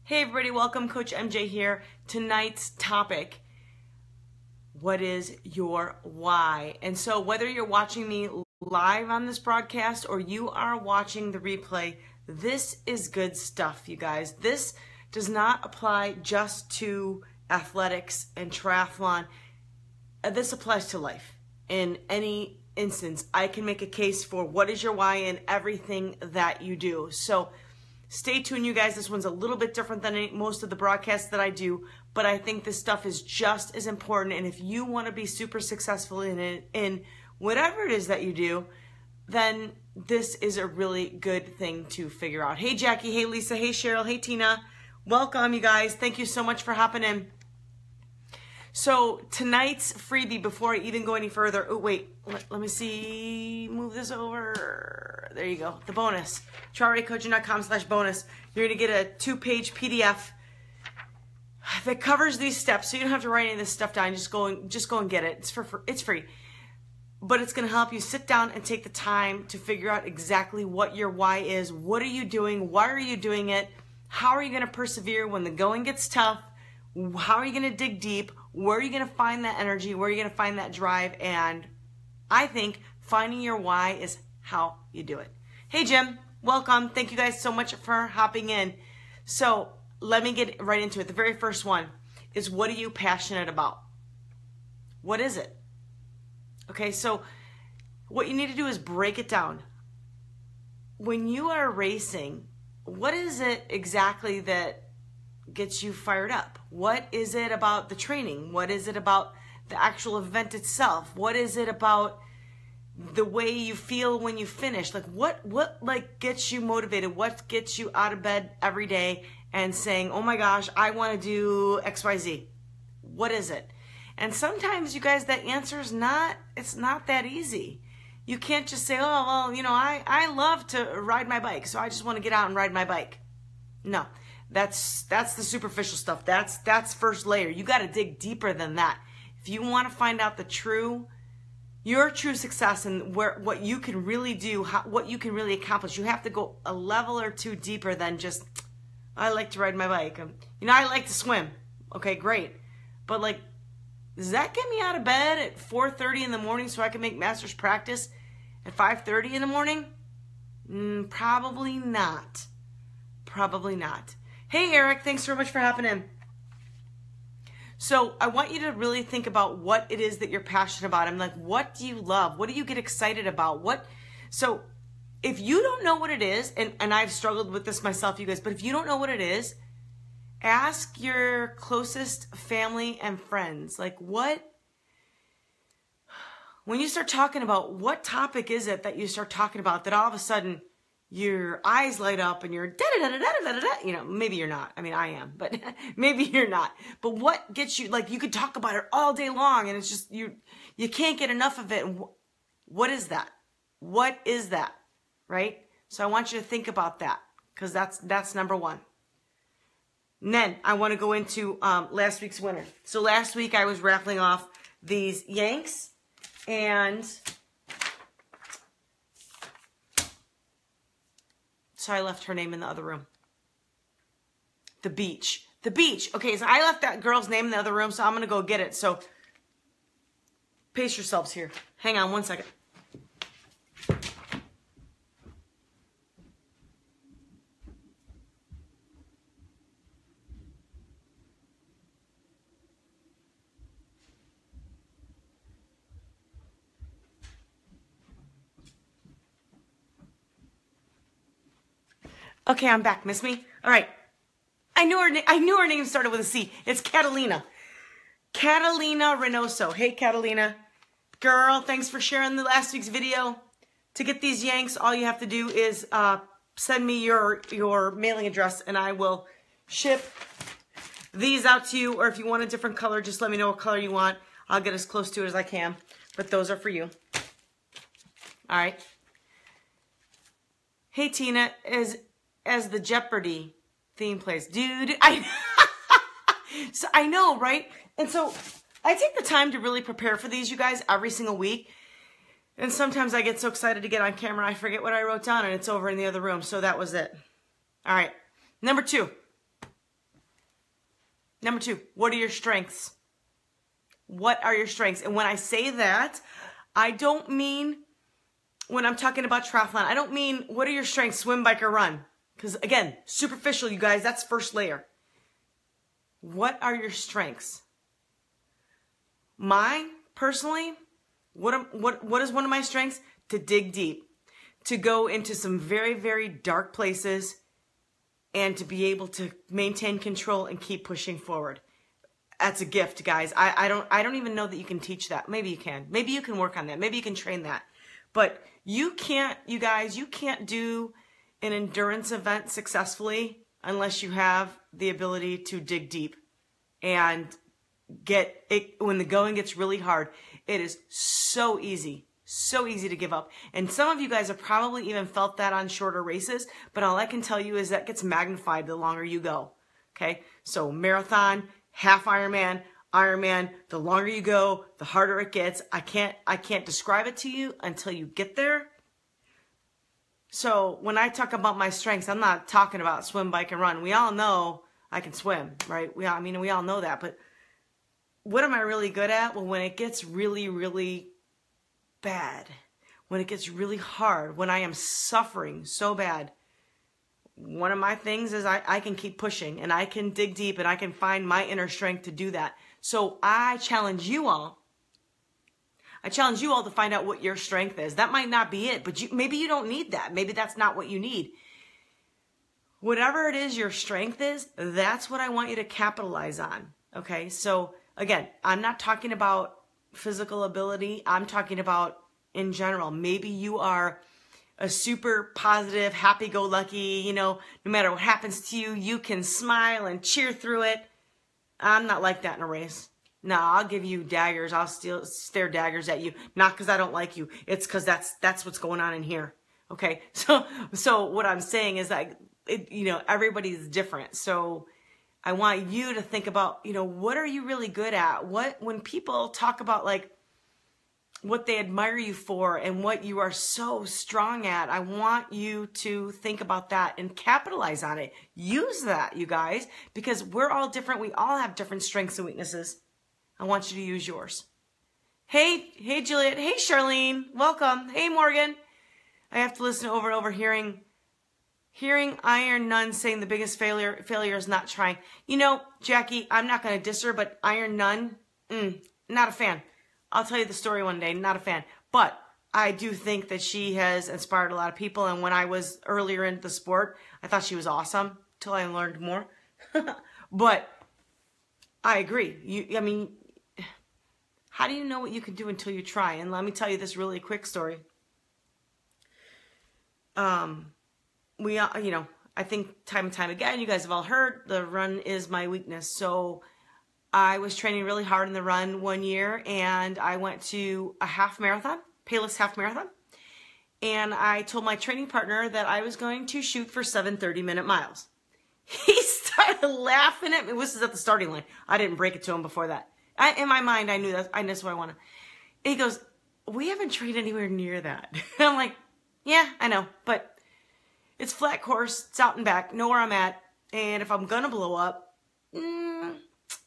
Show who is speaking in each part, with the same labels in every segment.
Speaker 1: Hey everybody, welcome. Coach MJ here. Tonight's topic, what is your why? And so whether you're watching me live on this broadcast or you are watching the replay, this is good stuff, you guys. This does not apply just to athletics and triathlon. This applies to life. In any instance, I can make a case for what is your why in everything that you do. So stay tuned, you guys. This one's a little bit different than most of the broadcasts that I do, but I think this stuff is just as important. And if you want to be super successful in it, in whatever it is that you do, then this is a really good thing to figure out. Hey, Jackie. Hey, Lisa. Hey, Cheryl. Hey, Tina. Welcome, you guys. Thank you so much for hopping in. So tonight's freebie, before I even go any further, oh wait, let me see, move this over. There you go, the bonus. TriReadyCoaching.com/bonus. You're gonna get a 2-page PDF that covers these steps, so you don't have to write any of this stuff down. Just go and get it. It's free, but it's gonna help you sit down and take the time to figure out exactly what your why is. What are you doing? Why are you doing it? How are you gonna persevere when the going gets tough? How are you going to dig deep? Where are you going to find that energy? Where are you going to find that drive? And I think finding your why is how you do it. Hey, Jim. Welcome. Thank you guys so much for hopping in. So let me get right into it. The very first one is, what are you passionate about? What is it? Okay, so what you need to do is break it down. When you are racing, what is it exactly that gets you fired up? What is it about the training? What is it about the actual event itself? What is it about the way you feel when you finish? Like what gets you motivated? What gets you out of bed every day and saying, oh my gosh, I want to do XYZ? What is it? And sometimes, you guys, that answer is it's not that easy. You can't just say, oh, well, you know, I love to ride my bike, so I just want to get out and ride my bike. No. That's the superficial stuff. That's first layer. You got to dig deeper than that. If you want to find out your true success and what you can really do, what you can really accomplish, you have to go a level or two deeper than just, I like to ride my bike. You know, I like to swim. Okay, great. But like, does that get me out of bed at 4:30 in the morning so I can make master's practice at 5:30 in the morning? Probably not. Probably not. Hey, Eric, thanks so much for hopping in. So I want you to really think about what it is that you're passionate about. I'm like, what do you love? What do you get excited about? So if you don't know what it is, and I've struggled with this myself, you guys, but if you don't know what it is, ask your closest family and friends. Like when you start talking about what topic is it that you start talking about that all of a sudden your eyes light up and you're da-da-da-da-da-da-da, you know, maybe you're not. I mean, I am, but maybe you're not. But what gets you, like, you could talk about it all day long and it's just, you can't get enough of it. And what is that? What is that? Right? So I want you to think about that, because that's number one. And then I want to go into last week's winner. So last week I was raffling off these Yanks, and so I left her name in the other room. The beach. The beach. Okay, so I left that girl's name in the other room, so I'm going to go get it. So pace yourselves here. Hang on one second. Okay, I'm back. Miss me? All right. I knew her name started with a C. It's Catalina. Catalina Reynoso. Hey, Catalina. Girl, thanks for sharing the last week's video. To get these Yanks, all you have to do is send me your mailing address, and I will ship these out to you. Or if you want a different color, just let me know what color you want. I'll get as close to it as I can. But those are for you. All right. Hey, Tina, as the Jeopardy theme plays. Dude, so I know, right? And so I take the time to really prepare for these, you guys, every single week. And sometimes I get so excited to get on camera, I forget what I wrote down, and it's over in the other room. So that was it. All right. Number 2. Number 2, what are your strengths? What are your strengths? And when I say that, I don't mean, when I'm talking about triathlon, I don't mean what are your strengths, swim, bike, or run. Because again, superficial, you guys, that's first layer. What are your strengths? Mine, personally, what is one of my strengths? To dig deep, to go into some very, very dark places, and to be able to maintain control and keep pushing forward. That's a gift, guys. I don't even know that you can teach that. Maybe you can. Maybe you can work on that. Maybe you can train that. But you can't, you guys, you can't do an endurance event successfully unless you have the ability to dig deep and get it. When the going gets really hard, it is so easy to give up. And some of you guys have probably even felt that on shorter races, but all I can tell you is that gets magnified the longer you go. Okay, so marathon, half Ironman, Ironman, the longer you go, the harder it gets. I can't describe it to you until you get there. So when I talk about my strengths, I'm not talking about swim, bike, and run. We all know I can swim, right? We all know that, but what am I really good at? Well, when it gets really, really bad, when it gets really hard, when I am suffering so bad, one of my things is I can keep pushing, and I can dig deep, and I can find my inner strength to do that. So I challenge you all. I challenge you all to find out what your strength is. That might not be it, but maybe you don't need that. Maybe that's not what you need. Whatever it is your strength is, that's what I want you to capitalize on. Okay, so again, I'm not talking about physical ability. I'm talking about in general. Maybe you are a super positive, happy-go-lucky, no matter what happens to you, you can smile and cheer through it. I'm not like that in a race. No, I'll give you daggers. I'll stare daggers at you. Not because I don't like you. It's because that's what's going on in here. Okay, so what I'm saying is that everybody's different. So I want you to think about what are you really good at? When people talk about like what they admire you for and what you are so strong at, I want you to think about that and capitalize on it. Use that, you guys, because we're all different. We all have different strengths and weaknesses. I want you to use yours. Hey, Juliet. Hey, Charlene. Welcome. Hey, Morgan. I have to listen over and over hearing Iron Nun saying the biggest failure is not trying. Jackie, I'm not going to diss her, but Iron Nun, not a fan. I'll tell you the story one day, not a fan. But I do think that she has inspired a lot of people. And when I was earlier into the sport, I thought she was awesome till I learned more. But I agree. How do you know what you can do until you try? And let me tell you this really quick story. I think time and time again, you guys have all heard, the run is my weakness. So I was training really hard in the run one year, and I went to a half marathon, Payless half marathon. And I told my training partner that I was going to shoot for 7 30-minute miles. He started laughing at me. This is at the starting line. I didn't break it to him before that. In my mind, I knew that's what I wanted. He goes, we haven't trained anywhere near that. I'm like, yeah, I know, but it's flat course, it's out and back, know where I'm at, and if I'm gonna blow up,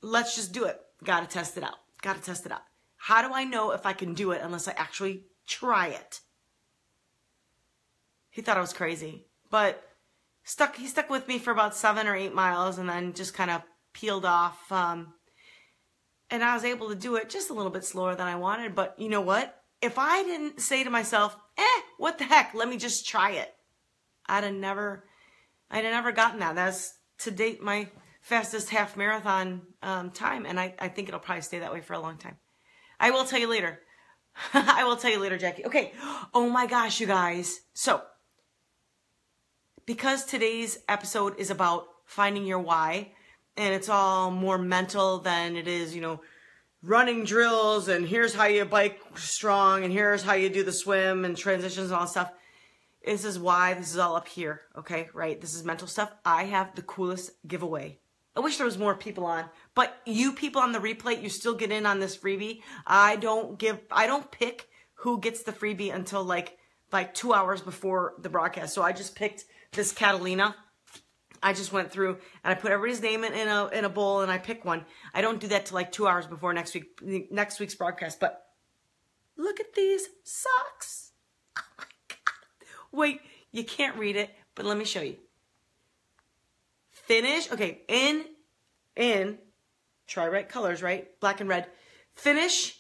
Speaker 1: let's just do it. Gotta test it out. How do I know if I can do it unless I actually try it? He thought I was crazy, but he stuck with me for about 7 or 8 miles and then just kind of peeled off. And I was able to do it just a little bit slower than I wanted, but you know what? If I didn't say to myself, what the heck, let me just try it, I'd have never gotten that. That's to date my fastest half marathon time, and I think it'll probably stay that way for a long time. I will tell you later. I will tell you later, Jackie. Okay. Oh my gosh, you guys. So, because today's episode is about finding your why, and it's all more mental than it is, running drills, and here's how you bike strong, and here's how you do the swim and transitions and all that stuff. This is why this is all up here, okay, right? This is mental stuff. I have the coolest giveaway. I wish there was more people on, but you people on the replay, you still get in on this freebie. I don't pick who gets the freebie until like 2 hours before the broadcast. So I just picked this Catalina. I just went through and I put everybody's name in a bowl and I pick one. I don't do that till like 2 hours before next week's broadcast. But look at these socks. Oh my God. Wait, you can't read it, but let me show you. Finish. Okay, in. Try right colors, right? Black and red. Finish.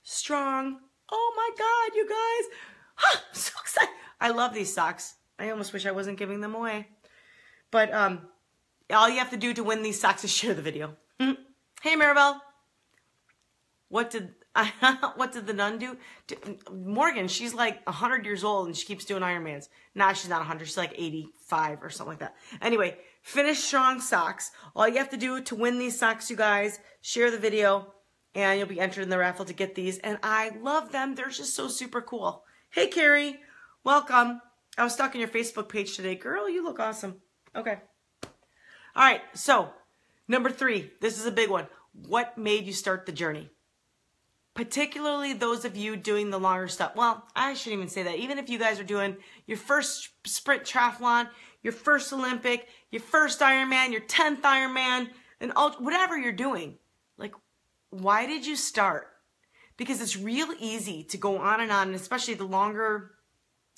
Speaker 1: Strong. Oh my God, you guys. I'm so excited. I love these socks. I almost wish I wasn't giving them away. But all you have to do to win these socks is share the video. Hey, Maribel. What did the nun do? Morgan, she's like 100 years old and she keeps doing Ironmans. Nah, she's not 100. She's like 85 or something like that. Anyway, finish strong socks. All you have to do to win these socks, you guys, share the video and you'll be entered in the raffle to get these. And I love them. They're just so super cool. Hey, Carrie. Welcome. I was stalking your Facebook page today. Girl, you look awesome. Okay. All right. So, number 3. This is a big one. What made you start the journey? Particularly those of you doing the longer stuff. Well, I shouldn't even say that. Even if you guys are doing your first sprint triathlon, your first Olympic, your first Ironman, your 10th Ironman, and whatever you're doing. Like, why did you start? Because it's real easy to go on, and especially the longer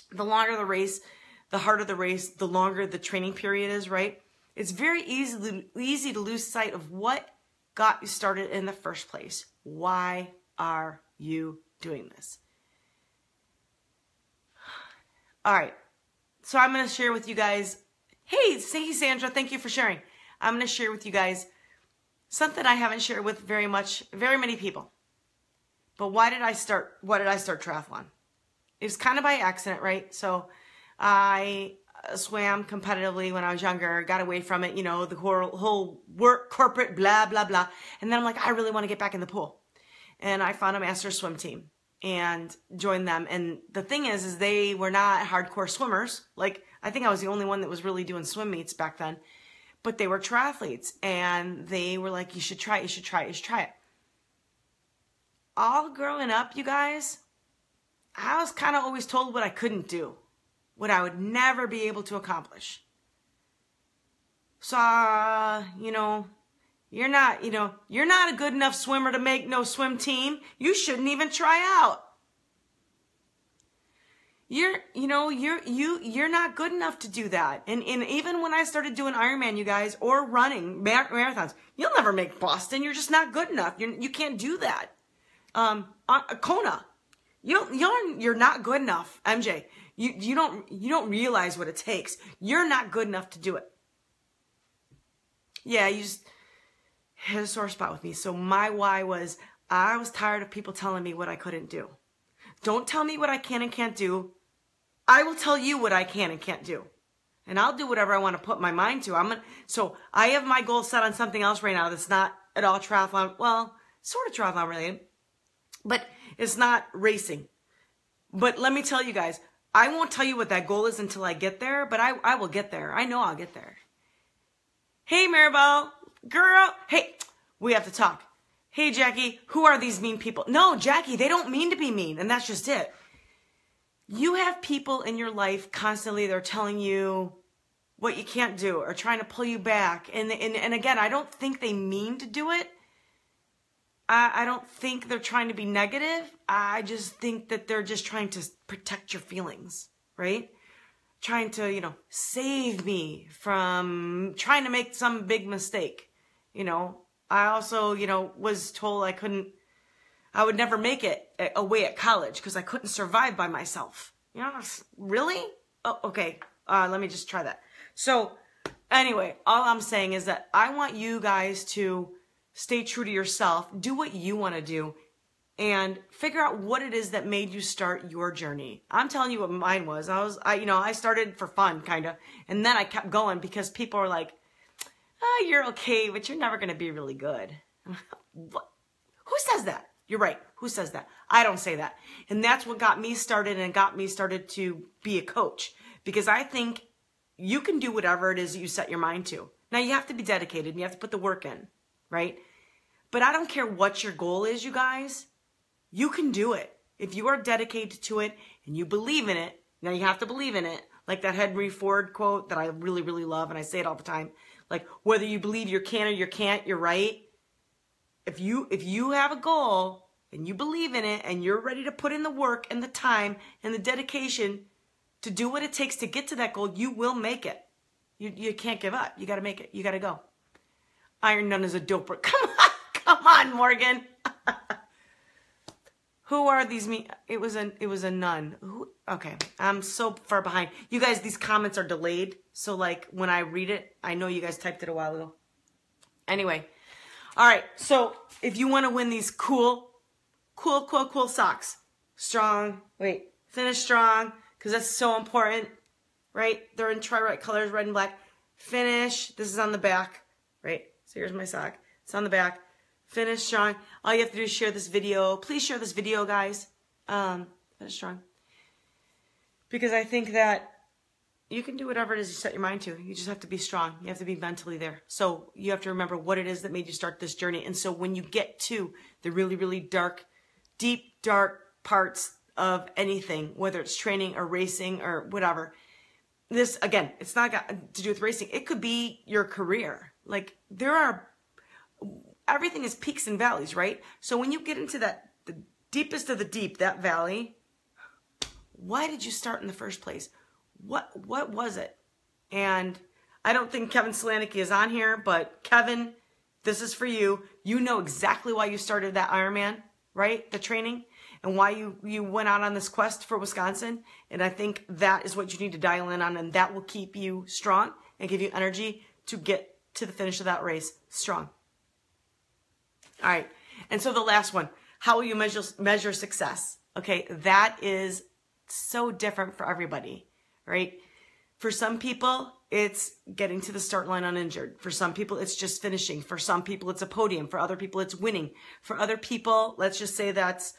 Speaker 1: the race, the harder the race, the longer the training period is, right? It's very easy to lose sight of what got you started in the first place. Why are you doing this? All right. So I'm going to share with you guys. Hey, Sandra, thank you for sharing. I'm going to share with you guys something I haven't shared with very many people. But why did I start triathlon? It was kind of by accident, right? So I swam competitively when I was younger, got away from it, you know, the whole work, corporate, blah, blah, blah. And then I'm like, I really want to get back in the pool. And I found a master swim team and joined them. And the thing is they were not hardcore swimmers. Like, I think I was the only one that was really doing swim meets back then. But they were triathletes. And they were like, you should try it. All growing up, you guys, I was kind of always told what I couldn't do, what I would never be able to accomplish. So, you're not a good enough swimmer to make no swim team. You shouldn't even try out. You're not good enough to do that. And even when I started doing Ironman, you guys, or running marathons, you'll never make Boston. You're just not good enough. You can't do that. Kona, you're not good enough, MJ. You don't realize what it takes. You're not good enough to do it. Yeah, you just hit a sore spot with me. So my why was I was tired of people telling me what I couldn't do. Don't tell me what I can and can't do. I will tell you what I can and can't do. And I'll do whatever I want to put my mind to. So I have my goal set on something else right now that's not at all triathlon. Well, sort of triathlon related. But it's not racing. But let me tell you guys, I won't tell you what that goal is until I get there, but I will get there. I know I'll get there. Hey, Maribel. Girl. Hey, we have to talk. Hey, Jackie, who are these mean people? No, Jackie, they don't mean to be mean, and that's just it. You have people in your life constantly, they're telling you what you can't do or trying to pull you back. And again, I don't think they mean to do it. I don't think they're trying to be negative. I just think that they're just trying to protect your feelings, right? Trying to, save me from trying to make some big mistake. I also, was told I would never make it away at college because I couldn't survive by myself. Really? Oh, okay. Let me just try that. So anyway, all I'm saying is that I want you guys to stay true to yourself, do what you want to do, and figure out what it is that made you start your journey. I'm telling you what mine was. I started for fun, kind of, and then I kept going because people are like, "Oh, you're okay, but you're never going to be really good." What? Who says that? You're right. Who says that? I don't say that. And that's what got me started and got me started to be a coach, because I think you can do whatever it is that you set your mind to. Now, you have to be dedicated and you have to put the work in, right? But I don't care what your goal is, you guys. You can do it. If you are dedicated to it and you believe in it, now you have to believe in it, Like that Henry Ford quote that I really, really love, and I say it all the time. Like, whether you believe you can or you can't, you're right. If you have a goal and you believe in it and you're ready to put in the work and the time and the dedication to do what it takes to get to that goal, you will make it. You can't give up. You got to make it. You got to go. Iron Nun is a doper. Come on, Morgan. Who are these? It was a nun. Who? Okay, I'm so far behind. You guys, these comments are delayed. So like when I read it, I know you guys typed it a while ago. Anyway, all right. So if you want to win these cool socks, finish strong, because that's so important, right? They're in Tri-Rite colors, red and black. Finish. This is on the back, right? So here's my sock. It's on the back. Finish strong. All you have to do is share this video. Please share this video, guys. Finish strong. Because I think that you can do whatever it is you set your mind to. You just have to be strong. You have to be mentally there. So you have to remember what it is that made you start this journey. And so when you get to the really, really dark, deep, dark parts of anything, whether it's training or racing or whatever, this, again, it's not got to do with racing. It could be your career. Like, everything is peaks and valleys, right? So when you get into the deepest of the deep, that valley, why did you start in the first place? What was it? And I don't think Kevin Slanicki is on here, but Kevin, this is for you. You know exactly why you started that Ironman, right? The training, and why you went out on this quest for Wisconsin. And I think that is what you need to dial in on, and that will keep you strong and give you energy to get to the finish of that race strong. All right. And so the last one, how will you measure success? Okay. That is so different for everybody, right? For some people, it's getting to the start line uninjured. For some people, it's just finishing. For some people, it's a podium. For other people, it's winning. For other people, let's just say that's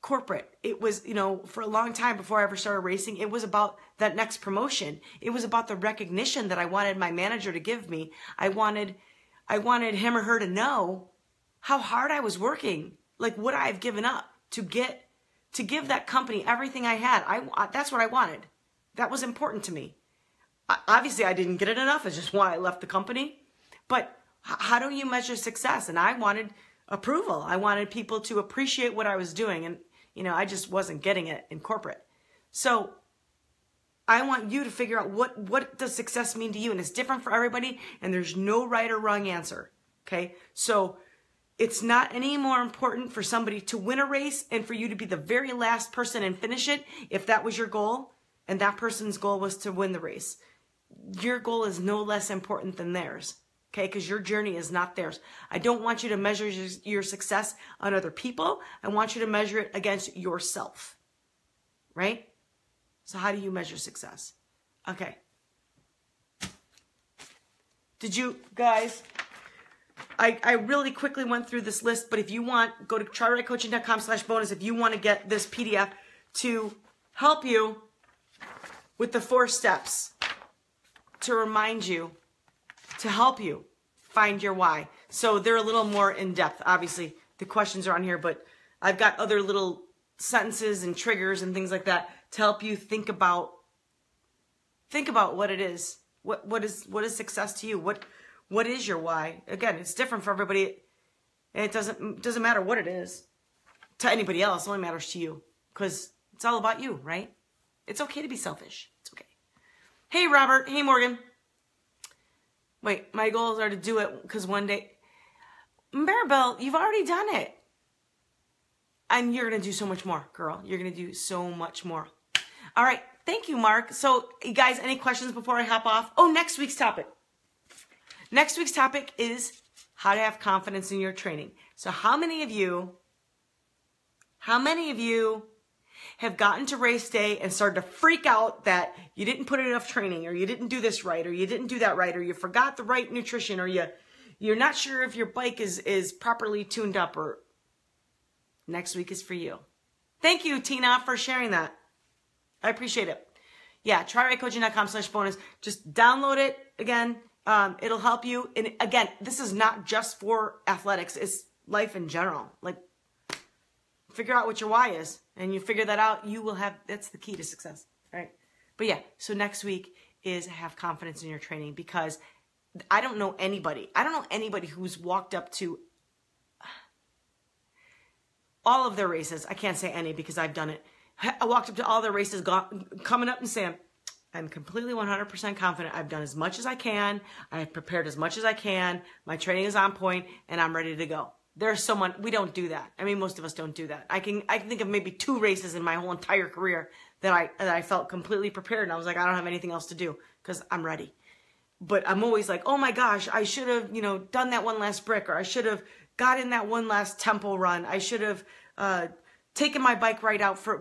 Speaker 1: corporate. It was, for a long time before I ever started racing, it was about that next promotion. It was about the recognition that I wanted my manager to give me. I wanted him or her to know how hard I was working, like what I've given up to give that company everything I had. That's what I wanted. That was important to me. Obviously, I didn't get it enough. It's just why I left the company. But how do you measure success? And I wanted approval. I wanted people to appreciate what I was doing. And, I just wasn't getting it in corporate. So I want you to figure out what does success mean to you. And it's different for everybody. And there's no right or wrong answer. Okay? So it's not any more important for somebody to win a race and for you to be the very last person and finish it if that was your goal and that person's goal was to win the race. Your goal is no less important than theirs, okay? Because your journey is not theirs. I don't want you to measure your success on other people. I want you to measure it against yourself, right? So how do you measure success? Okay. Did you guys... I really quickly went through this list, but if you want, go to triritecoaching.com/bonus if you want to get this PDF to help you with the 4 steps to remind you, to help you find your why. So they're a little more in depth. Obviously, the questions are on here, but I've got other little sentences and triggers and things like that to help you think about what it is. What is success to you? What is your why? Again, it's different for everybody. And it doesn't matter what it is to anybody else. It only matters to you because it's all about you, right? It's okay to be selfish. It's okay. Hey, Robert. Hey, Morgan. Wait, my goals are to do it because one day... Maribel, you've already done it. And you're going to do so much more, girl. You're going to do so much more. All right. Thank you, Mark. So, you guys, any questions before I hop off? Oh, next week's topic. Next week's topic is how to have confidence in your training. So how many of you have gotten to race day and started to freak out that you didn't put in enough training, or you didn't do this right, or you didn't do that right, or you forgot the right nutrition, or you're not sure if your bike is properly tuned up? Or next week is for you. Thank you, Tina, for sharing that. I appreciate it. Yeah, triritecoaching.com/bonus. Just download it again. It'll help you. And again, this is not just for athletics. It's life in general. Like, figure out what your why is. And you figure that out, you will have, that's the key to success. All right. But But yeah, so next week is have confidence in your training, because I don't know anybody who's walked up to all of their races. I can't say any because I've done it. I walked up to all their races, coming up and saying, I'm completely 100% confident. I've done as much as I can. I've prepared as much as I can. My training is on point and I'm ready to go. There's someone, we don't do that. I mean, most of us don't do that. I can think of maybe 2 races in my whole entire career that I felt completely prepared. And I was like, I don't have anything else to do because I'm ready. But I'm always like, oh my gosh, I should have, done that one last brick, or I should have got in that one last tempo run. I should have taken my bike ride out for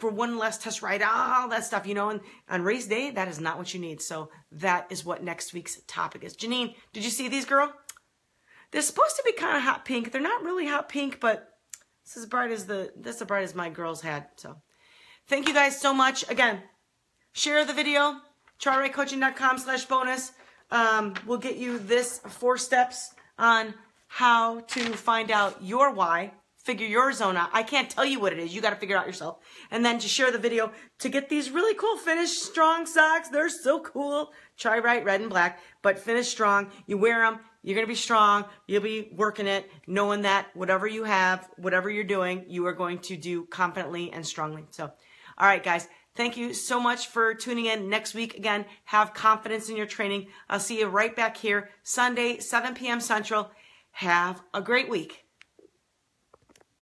Speaker 1: one last test ride, all that stuff, and on race day, that is not what you need. So that is what next week's topic is. Janine, did you see these, girl? They're supposed to be kind of hot pink. They're not really hot pink, but this is as bright as my girls had. So thank you guys so much. Again, share the video, TriRightCoaching.com/bonus. We'll get you this 4 steps on how to find out your why, figure your zone out. I can't tell you what it is. You got to figure it out yourself. And then to share the video to get these really cool Finish Strong socks. They're so cool. Tri Right, red and black, but Finish Strong. You wear them, you're going to be strong. You'll be working it, knowing that whatever you have, whatever you're doing, you are going to do confidently and strongly. So, all right, guys. Thank you so much for tuning in. Next week, again, have confidence in your training. I'll see you right back here Sunday, 7 p.m. Central. Have a great week.